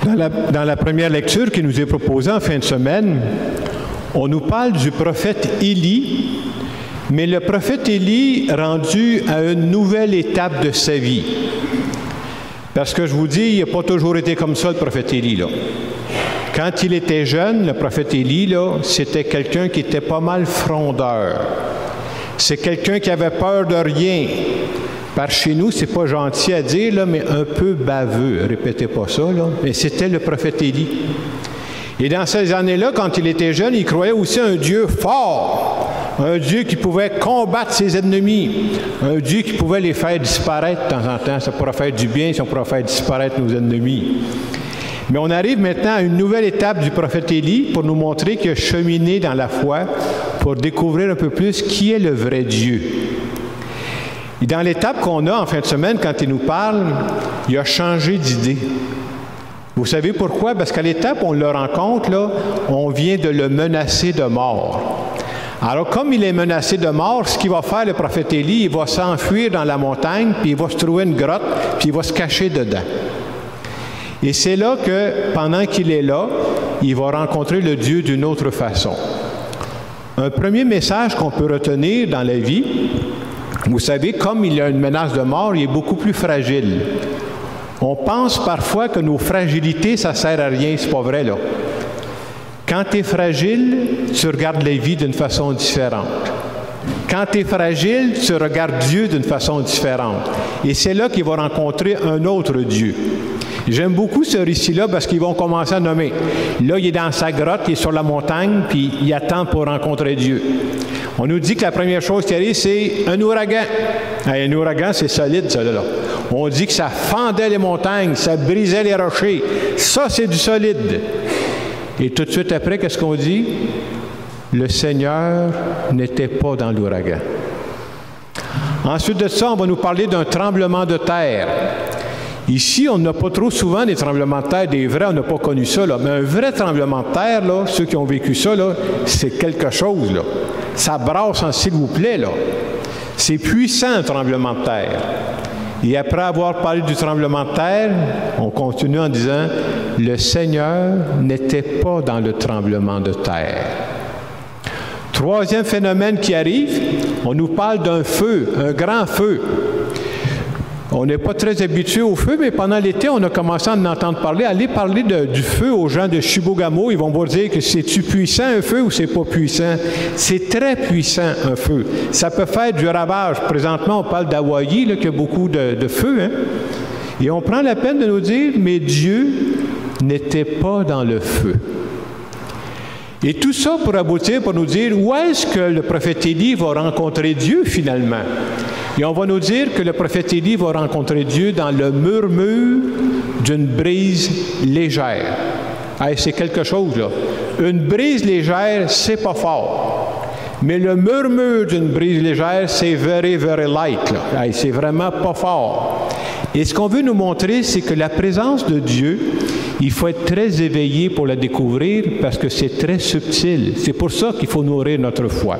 Dans la première lecture qui nous est proposée en fin de semaine, on nous parle du prophète Élie, mais le prophète Élie rendu à une nouvelle étape de sa vie. Parce que je vous dis, il n'a pas toujours été comme ça, le prophète Élie, là. Quand il était jeune, le prophète Élie, là, c'était quelqu'un qui était pas mal frondeur. C'est quelqu'un qui avait peur de rien. Par chez nous, c'est pas gentil à dire, là, mais un peu baveux. Répétez pas ça, là. Mais c'était le prophète Élie. Et dans ces années-là, quand il était jeune, il croyait aussi à un Dieu fort, un Dieu qui pouvait combattre ses ennemis, un Dieu qui pouvait les faire disparaître de temps en temps. Ça pourrait faire du bien si on pourrait faire disparaître nos ennemis. Mais on arrive maintenant à une nouvelle étape du prophète Élie pour nous montrer qu'il a cheminé dans la foi pour découvrir un peu plus qui est le vrai Dieu. Et dans l'étape qu'on a en fin de semaine, quand il nous parle, il a changé d'idée. Vous savez pourquoi? Parce qu'à l'étape où on le rencontre, là, on vient de le menacer de mort. Alors, comme il est menacé de mort, ce qu'il va faire, le prophète Élie, il va s'enfuir dans la montagne, puis il va se trouver une grotte, puis il va se cacher dedans. Et c'est là que, pendant qu'il est là, il va rencontrer le Dieu d'une autre façon. Un premier message qu'on peut retenir dans la vie, vous savez, comme il y a une menace de mort, il est beaucoup plus fragile. On pense parfois que nos fragilités, ça ne sert à rien. C'est pas vrai, là. Quand tu es fragile, tu regardes la vie d'une façon différente. Quand tu es fragile, tu regardes Dieu d'une façon différente. Et c'est là qu'il va rencontrer un autre Dieu. J'aime beaucoup ce récit-là parce qu'ils vont commencer à nommer. Là, il est dans sa grotte, il est sur la montagne, puis il attend pour rencontrer Dieu. On nous dit que la première chose qui arrive, c'est un ouragan. Un ouragan, c'est solide, ça, là. On dit que ça fendait les montagnes, ça brisait les rochers. Ça, c'est du solide. Et tout de suite après, qu'est-ce qu'on dit? Le Seigneur n'était pas dans l'ouragan. Ensuite de ça, on va nous parler d'un tremblement de terre. Ici, on n'a pas trop souvent des tremblements de terre, des vrais, on n'a pas connu ça, là. Mais un vrai tremblement de terre, là, ceux qui ont vécu ça, là, c'est quelque chose, là. Ça brasse, s'il vous plaît, là. C'est puissant, un tremblement de terre. Et après avoir parlé du tremblement de terre, on continue en disant, le Seigneur n'était pas dans le tremblement de terre. Troisième phénomène qui arrive, on nous parle d'un feu, un grand feu. On n'est pas très habitué au feu, mais pendant l'été, on a commencé à en entendre parler. Allez parler du feu aux gens de Chibougamau, ils vont vous dire que c'est-tu puissant un feu ou c'est pas puissant? C'est très puissant un feu. Ça peut faire du ravage. Présentement, on parle d'Hawaï, là, qu'il y a beaucoup de feu, hein? Et on prend la peine de nous dire, mais Dieu n'était pas dans le feu. Et tout ça pour aboutir, pour nous dire, où est-ce que le prophète Élie va rencontrer Dieu finalement? Et on va nous dire que le prophète Élie va rencontrer Dieu dans le murmure d'une brise légère. Hey, c'est quelque chose, là. Une brise légère, c'est pas fort. Mais le murmure d'une brise légère, c'est very, very light, là. Hey, c'est vraiment pas fort. Et ce qu'on veut nous montrer, c'est que la présence de Dieu, il faut être très éveillé pour la découvrir parce que c'est très subtil. C'est pour ça qu'il faut nourrir notre foi.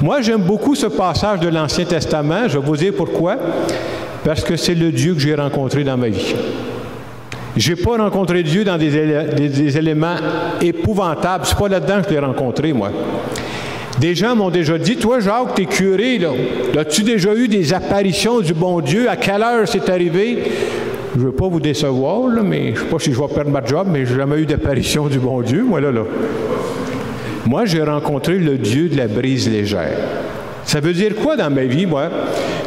Moi, j'aime beaucoup ce passage de l'Ancien Testament. Je vais vous dire pourquoi. Parce que c'est le Dieu que j'ai rencontré dans ma vie. Je n'ai pas rencontré Dieu dans des éléments épouvantables. C'est pas là-dedans que je l'ai rencontré, moi. Des gens m'ont déjà dit, toi, Jacques, t'es curé, là. As-tu déjà eu des apparitions du bon Dieu? À quelle heure c'est arrivé? Je ne veux pas vous décevoir, là, mais je ne sais pas si je vais perdre ma job, mais je n'ai jamais eu d'apparition du bon Dieu, moi, là. Moi, j'ai rencontré le Dieu de la brise légère. Ça veut dire quoi dans ma vie, moi?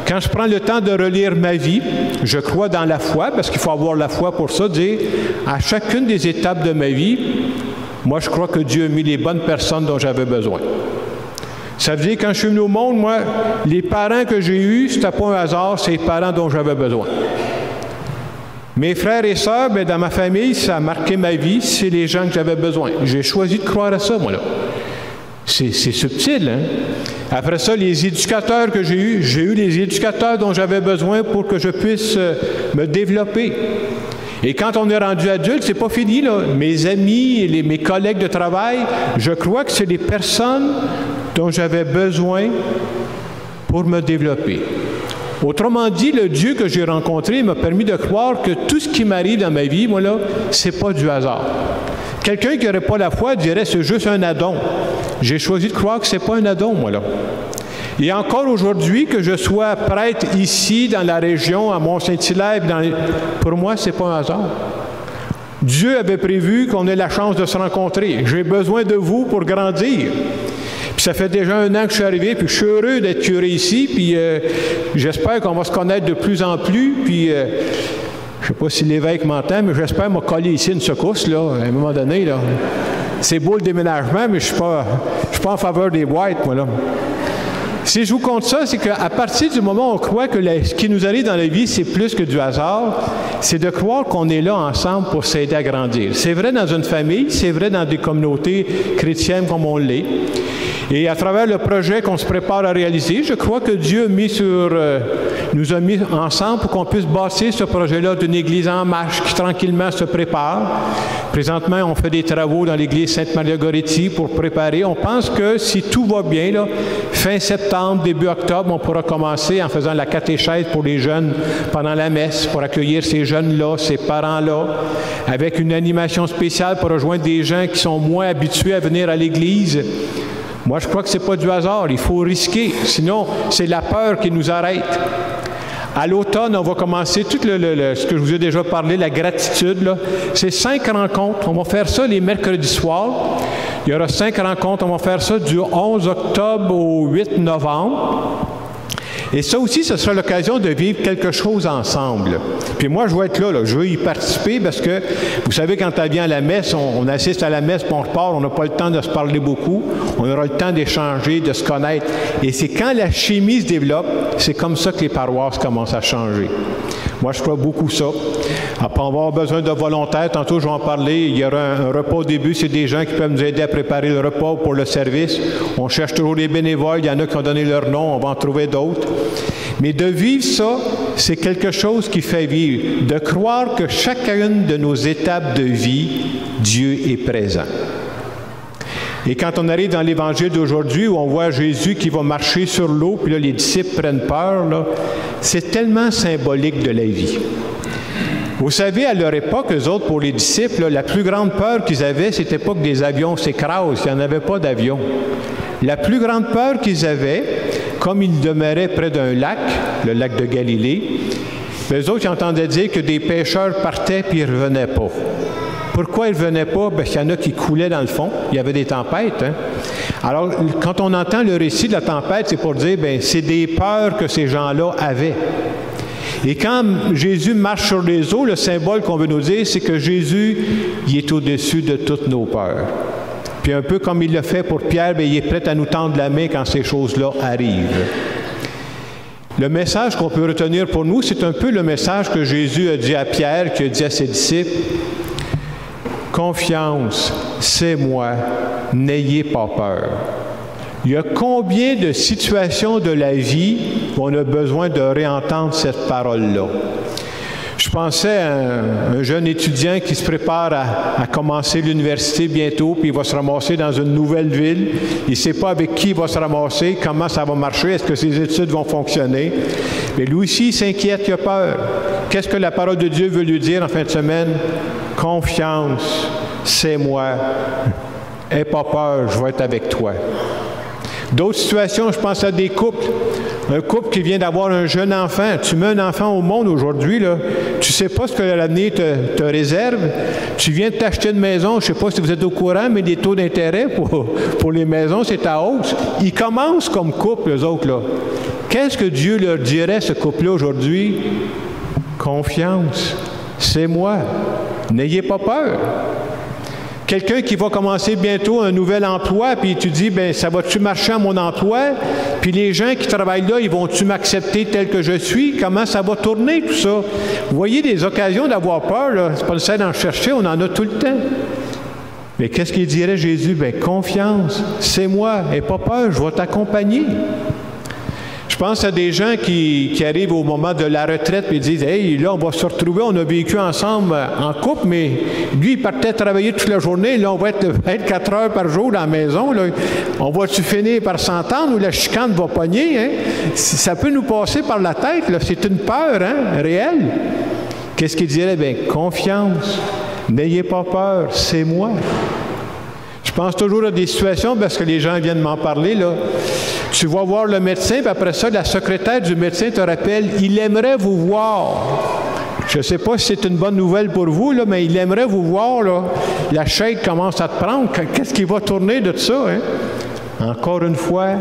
Quand je prends le temps de relire ma vie, je crois dans la foi, parce qu'il faut avoir la foi pour ça, dire, à chacune des étapes de ma vie, moi, je crois que Dieu a mis les bonnes personnes dont j'avais besoin. Ça veut dire, quand je suis venu au monde, moi, les parents que j'ai eus, c'était pas un hasard, c'est les parents dont j'avais besoin. Mes frères et sœurs, bien, dans ma famille, ça a marqué ma vie, c'est les gens que j'avais besoin. J'ai choisi de croire à ça, moi, là. C'est subtil, hein? Après ça, les éducateurs que j'ai eu les éducateurs dont j'avais besoin pour que je puisse me développer. Et quand on est rendu adulte, c'est pas fini, là. Mes amis et mes collègues de travail, je crois que c'est les personnes dont j'avais besoin pour me développer. Autrement dit, le Dieu que j'ai rencontré m'a permis de croire que tout ce qui m'arrive dans ma vie, moi là, c'est pas du hasard. Quelqu'un qui n'aurait pas la foi dirait c'est juste un addon. J'ai choisi de croire que c'est pas un addon, moi là. Et encore aujourd'hui, que je sois prêtre ici, dans la région, à Mont-Saint-Hilaire, pour moi, c'est pas un hasard. Dieu avait prévu qu'on ait la chance de se rencontrer. J'ai besoin de vous pour grandir. Puis ça fait déjà 1 an que je suis arrivé, puis je suis heureux d'être curé ici, puis j'espère qu'on va se connaître de plus en plus, puis je ne sais pas si l'évêque m'entend, mais j'espère m'a collé ici une secousse, là, à un moment donné, là. C'est beau le déménagement, mais je suis pas en faveur des boîtes, moi, là. Si je vous compte ça, c'est qu'à partir du moment où on croit que ce qui nous arrive dans la vie, c'est plus que du hasard, c'est de croire qu'on est là ensemble pour s'aider à grandir. C'est vrai dans une famille, c'est vrai dans des communautés chrétiennes comme on l'est. Et à travers le projet qu'on se prépare à réaliser, je crois que Dieu nous a mis ensemble pour qu'on puisse bâtir ce projet-là d'une Église en marche qui tranquillement se prépare. Présentement, on fait des travaux dans l'Église Sainte-Maria-Goretti pour préparer. On pense que si tout va bien, là, fin septembre, début octobre, on pourra commencer en faisant la catéchèse pour les jeunes pendant la messe, pour accueillir ces jeunes-là, ces parents-là, avec une animation spéciale pour rejoindre des gens qui sont moins habitués à venir à l'Église. Moi, je crois que ce n'est pas du hasard. Il faut risquer. Sinon, c'est la peur qui nous arrête. À l'automne, on va commencer tout ce que je vous ai déjà parlé, la gratitude. Là. C'est 5 rencontres. On va faire ça les mercredis soirs. Il y aura 5 rencontres. On va faire ça du 11 octobre au 8 novembre. Et ça aussi, ce sera l'occasion de vivre quelque chose ensemble. Puis moi, je vais être là, je veux y participer parce que, vous savez, quand on vient à la messe, on assiste à la messe, puis on repart, on n'a pas le temps de se parler beaucoup, on aura le temps d'échanger, de se connaître. Et c'est quand la chimie se développe, c'est comme ça que les paroisses commencent à changer. Moi, je crois beaucoup ça. Après, on va avoir besoin de volontaires. Tantôt, je vais en parler. Il y aura un repas au début. C'est des gens qui peuvent nous aider à préparer le repas pour le service. On cherche toujours des bénévoles. Il y en a qui ont donné leur nom. On va en trouver d'autres. Mais de vivre ça, c'est quelque chose qui fait vivre. De croire que chacune de nos étapes de vie, Dieu est présent. Et quand on arrive dans l'Évangile d'aujourd'hui, où on voit Jésus qui va marcher sur l'eau, puis là, les disciples prennent peur, là, c'est tellement symbolique de la vie. Vous savez, à leur époque, eux autres, pour les disciples, là, la plus grande peur qu'ils avaient, c'était pas que des avions s'écrasent, il n'y en avait pas d'avions. La plus grande peur qu'ils avaient, comme ils demeuraient près d'un lac, le lac de Galilée, eux autres, ils entendaient dire que des pêcheurs partaient puis ils ne revenaient pas. Pourquoi ils ne venaient pas? Parce qu'il y en a qui coulaient dans le fond. Il y avait des tempêtes. Hein? Alors, quand on entend le récit de la tempête, c'est pour dire, bien, c'est des peurs que ces gens-là avaient. Et quand Jésus marche sur les eaux, le symbole qu'on veut nous dire, c'est que Jésus, il est au-dessus de toutes nos peurs. Puis un peu comme il l'a fait pour Pierre, bien, il est prêt à nous tendre la main quand ces choses-là arrivent. Le message qu'on peut retenir pour nous, c'est un peu le message que Jésus a dit à Pierre, qui a dit à ses disciples. Confiance, c'est moi, n'ayez pas peur. Il y a combien de situations de la vie où on a besoin de réentendre cette parole-là? Je pensais à un jeune étudiant qui se prépare à commencer l'université bientôt, puis il va se ramasser dans une nouvelle ville. Il ne sait pas avec qui il va se ramasser, comment ça va marcher, est-ce que ses études vont fonctionner. Mais lui aussi, il s'inquiète, il a peur. Qu'est-ce que la parole de Dieu veut lui dire en fin de semaine? Confiance, c'est moi. N'aie pas peur, je vais être avec toi. D'autres situations, je pense à des couples. Un couple qui vient d'avoir un jeune enfant. Tu mets un enfant au monde aujourd'hui, là, tu ne sais pas ce que l'avenir te réserve. Tu viens de t'acheter une maison, je ne sais pas si vous êtes au courant, mais les taux d'intérêt pour les maisons, c'est à hausse. Ils commencent comme couple, eux autres, là. Qu'est-ce que Dieu leur dirait, ce couple-là, aujourd'hui? Confiance, c'est moi. N'ayez pas peur. Quelqu'un qui va commencer bientôt un nouvel emploi, puis tu dis, bien, ça va-tu marcher à mon emploi? Puis les gens qui travaillent là, ils vont-tu m'accepter tel que je suis? Comment ça va tourner, tout ça? Vous voyez, des occasions d'avoir peur, là, c'est pas nécessaire d'en chercher, on en a tout le temps. Mais qu'est-ce qu'il dirait Jésus? Bien, confiance, c'est moi, n'aie pas peur, je vais t'accompagner. Je pense à des gens qui arrivent au moment de la retraite et disent « Hey, là, on va se retrouver, on a vécu ensemble en couple, mais lui, il partait travailler toute la journée, là, on va être 24 heures par jour dans la maison, là. On va-tu finir par s'entendre ou la chicane va pogner, hein? Ça peut nous passer par la tête, là. C'est une peur, hein, réelle. Qu'est-ce qu'il dirait? Bien, confiance. N'ayez pas peur, c'est moi. Je pense toujours à des situations, parce que les gens viennent m'en parler, là. Tu vas voir le médecin, puis après ça, la secrétaire du médecin te rappelle, il aimerait vous voir. Je ne sais pas si c'est une bonne nouvelle pour vous, là, mais il aimerait vous voir, là. La chaise commence à te prendre. Qu'est-ce qui va tourner de ça, hein? Encore une fois,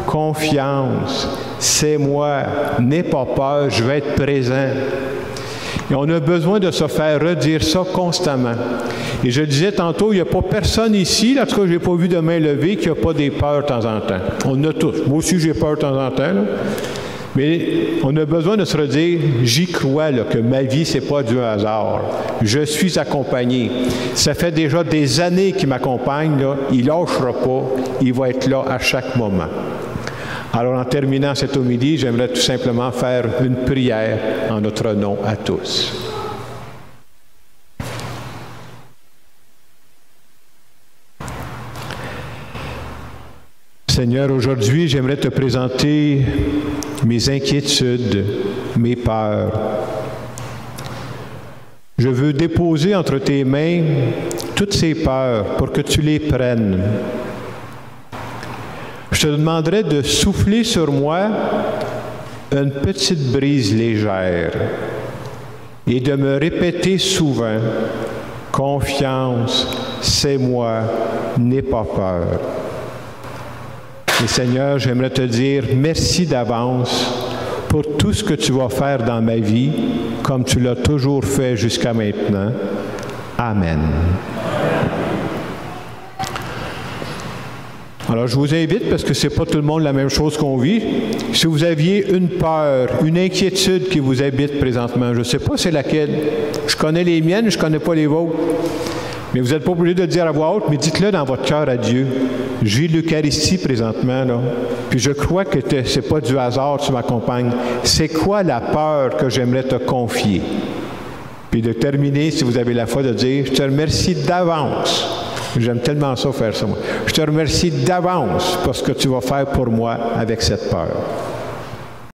confiance. C'est moi. N'aie pas peur, je vais être présent. Et on a besoin de se faire redire ça constamment. Et je disais tantôt, il n'y a pas personne ici, là, en tout cas, je n'ai pas vu de main levée, qui n'a pas des peurs de temps en temps. On a tous. Moi aussi, j'ai peur de temps en temps, là. Mais on a besoin de se redire, j'y crois, là, que ma vie, ce n'est pas du hasard. Je suis accompagné. Ça fait déjà des années qu'il m'accompagne, là. Il ne lâchera pas. Il va être là à chaque moment. Alors, en terminant cette homélie, j'aimerais tout simplement faire une prière en notre nom à tous. Seigneur, aujourd'hui, j'aimerais te présenter mes inquiétudes, mes peurs. Je veux déposer entre tes mains toutes ces peurs pour que tu les prennes. Je te demanderai de souffler sur moi une petite brise légère et de me répéter souvent, « Confiance, c'est moi, n'aie pas peur. » Et Seigneur, j'aimerais te dire merci d'avance pour tout ce que tu vas faire dans ma vie, comme tu l'as toujours fait jusqu'à maintenant. Amen. Alors, je vous invite, parce que ce n'est pas tout le monde la même chose qu'on vit, si vous aviez une peur, une inquiétude qui vous habite présentement, je ne sais pas c'est laquelle. Je connais les miennes, je ne connais pas les vôtres. Mais vous n'êtes pas obligé de le dire à voix haute, mais dites-le dans votre cœur à Dieu. Je vis l'Eucharistie présentement, là. Puis je crois que ce n'est pas du hasard, tu m'accompagnes. C'est quoi la peur que j'aimerais te confier? Puis de terminer, si vous avez la foi, de dire, je te remercie d'avance. J'aime tellement ça, faire ça, moi. Je te remercie d'avance pour ce que tu vas faire pour moi avec cette peur.